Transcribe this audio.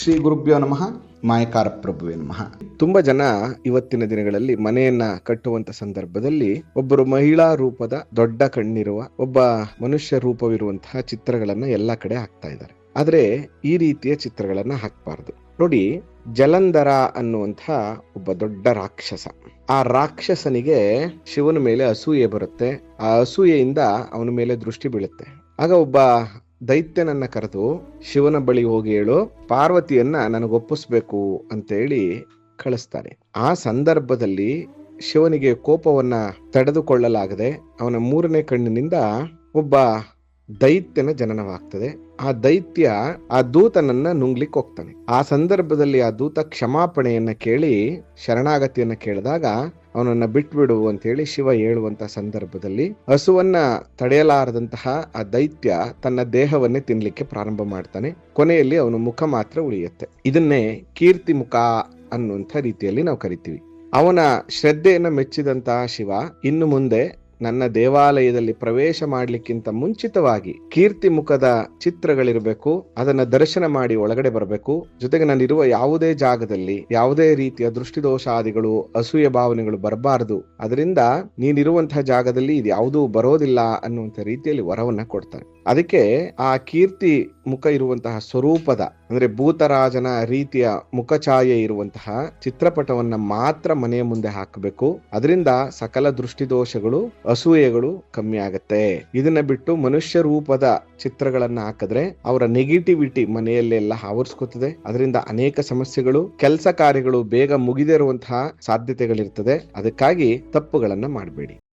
ಶ್ರೀ ಗುರುಭ್ಯೋ ನಮಃ. ಮಾಯಕಾರ ಪ್ರಭುವೇ ನಮಃ. ತುಂಬಾ ಜನ ಇವತ್ತಿನ ದಿನಗಳಲ್ಲಿ ಮನೆಯನ್ನ ಕಟ್ಟುವಂತ ಸಂದರ್ಭದಲ್ಲಿ ಒಬ್ಬರು ಮಹಿಳಾ ರೂಪದ ದೊಡ್ಡ ಕಣ್ಣಿರುವ ಒಬ್ಬ ಮನುಷ್ಯ ರೂಪವಿರುವಂತಹ ಚಿತ್ರಗಳನ್ನ ಎಲ್ಲಾ ಕಡೆ ಹಾಕ್ತಾ ಇದ್ದಾರೆ. ಆದ್ರೆ ಈ ರೀತಿಯ ಚಿತ್ರಗಳನ್ನ ಹಾಕ್ಬಾರ್ದು. ನೋಡಿ, ಜಲಂಧರ ಅನ್ನುವಂತಹ ಒಬ್ಬ ದೊಡ್ಡ ರಾಕ್ಷಸ. ಆ ರಾಕ್ಷಸನಿಗೆ ಶಿವನ ಮೇಲೆ ಅಸೂಯೆ ಬರುತ್ತೆ. ಆ ಅಸೂಯೆಯಿಂದ ಅವನ ಮೇಲೆ ದೃಷ್ಟಿ ಬೀಳುತ್ತೆ. ಆಗ ಒಬ್ಬ ದೈತ್ಯನನ್ನ ಕರೆದು ಶಿವನ ಬಳಿ ಹೋಗಿ ಹೇಳು, ಪಾರ್ವತಿಯನ್ನ ನನಗೊಪ್ಪಿಸ್ಬೇಕು ಅಂತೇಳಿ ಕಳಿಸ್ತಾನೆ. ಆ ಸಂದರ್ಭದಲ್ಲಿ ಶಿವನಿಗೆ ಕೋಪವನ್ನ ತಡೆದುಕೊಳ್ಳಲಾಗದೆ ಅವನ ಮೂರನೇ ಕಣ್ಣಿನಿಂದ ಒಬ್ಬ ದೈತ್ಯನ ಜನನವಾಗ್ತದೆ. ಆ ದೈತ್ಯ ಆ ದೂತನನ್ನ ನುಂಗ್ಲಿಕ್ಕೆ ಹೋಗ್ತಾನೆ. ಆ ಸಂದರ್ಭದಲ್ಲಿ ಆ ದೂತ ಕ್ಷಮಾಪಣೆಯನ್ನ ಕೇಳಿ ಶರಣಾಗತಿಯನ್ನ ಕೇಳಿದಾಗ ಅವನನ್ನ ಬಿಟ್ಬಿಡು ಅಂತ ಹೇಳಿ ಶಿವ ಹೇಳುವಂತ ಸಂದರ್ಭದಲ್ಲಿ ಹಸುವನ್ನ ತಡೆಯಲಾರದಂತಹ ಆ ದೈತ್ಯ ತನ್ನ ದೇಹವನ್ನೇ ತಿನ್ಲಿಕ್ಕೆ ಪ್ರಾರಂಭ ಮಾಡ್ತಾನೆ. ಕೊನೆಯಲ್ಲಿ ಅವನ ಮುಖ ಮಾತ್ರ ಉಳಿಯುತ್ತೆ. ಇದನ್ನೇ ಕೀರ್ತಿ ಮುಖ ಅನ್ನುವಂಥ ರೀತಿಯಲ್ಲಿ ನಾವು ಕರಿತೀವಿ. ಅವನ ಶ್ರದ್ಧೆಯನ್ನ ಮೆಚ್ಚಿದಂತಹ ಶಿವ ಇನ್ನು ಮುಂದೆ ನನ್ನ ದೇವಾಲಯದಲ್ಲಿ ಪ್ರವೇಶ ಮಾಡ್ಲಿಕ್ಕಿಂತ ಮುಂಚಿತವಾಗಿ ಕೀರ್ತಿ ಮುಖದ ಚಿತ್ರಗಳಿರಬೇಕು, ಅದನ್ನ ದರ್ಶನ ಮಾಡಿ ಒಳಗಡೆ ಬರಬೇಕು. ಜೊತೆಗೆ ನಾನಿರುವ ಯಾವುದೇ ಜಾಗದಲ್ಲಿ ಯಾವುದೇ ರೀತಿಯ ದೃಷ್ಟಿದೋಷಾದಿಗಳು, ಅಸೂಯೆ ಭಾವನೆಗಳು ಬರಬಾರದು. ಅದರಿಂದ ನೀನಿರುವಂತಹ ಜಾಗದಲ್ಲಿ ಇದು ಯಾವುದೂ ಬರೋದಿಲ್ಲ ಅನ್ನುವಂಥ ರೀತಿಯಲ್ಲಿ ವರವನ್ನ ಕೊಡ್ತಾರೆ. ಅದಕ್ಕೆ ಆ ಕೀರ್ತಿ ಮುಖ ಇರುವಂತಹ ಸ್ವರೂಪದ ಅಂದ್ರೆ ಭೂತರಾಜನ ರೀತಿಯ ಮುಖಛಾಯೆ ಇರುವಂತಹ ಚಿತ್ರಪಟವನ್ನ ಮಾತ್ರ ಮನೆಯ ಮುಂದೆ ಹಾಕಬೇಕು. ಅದರಿಂದ ಸಕಲ ದೃಷ್ಟಿದೋಷಗಳು, ಅಸೂಯೆಗಳು ಕಮ್ಮಿ ಆಗತ್ತೆ. ಇದನ್ನ ಬಿಟ್ಟು ಮನುಷ್ಯ ರೂಪದ ಚಿತ್ರಗಳನ್ನ ಹಾಕಿದ್ರೆ ಅವರ ನೆಗೆಟಿವಿಟಿ ಮನೆಯಲ್ಲೆಲ್ಲ ಆವರಿಸ್ಕೊತದೆ. ಅದರಿಂದ ಅನೇಕ ಸಮಸ್ಯೆಗಳು, ಕೆಲಸ ಕಾರ್ಯಗಳು ಬೇಗ ಮುಗಿದಿರುವಂತಹ ಸಾಧ್ಯತೆಗಳಿರ್ತದೆ. ಅದಕ್ಕಾಗಿ ತಪ್ಪುಗಳನ್ನ ಮಾಡಬೇಡಿ.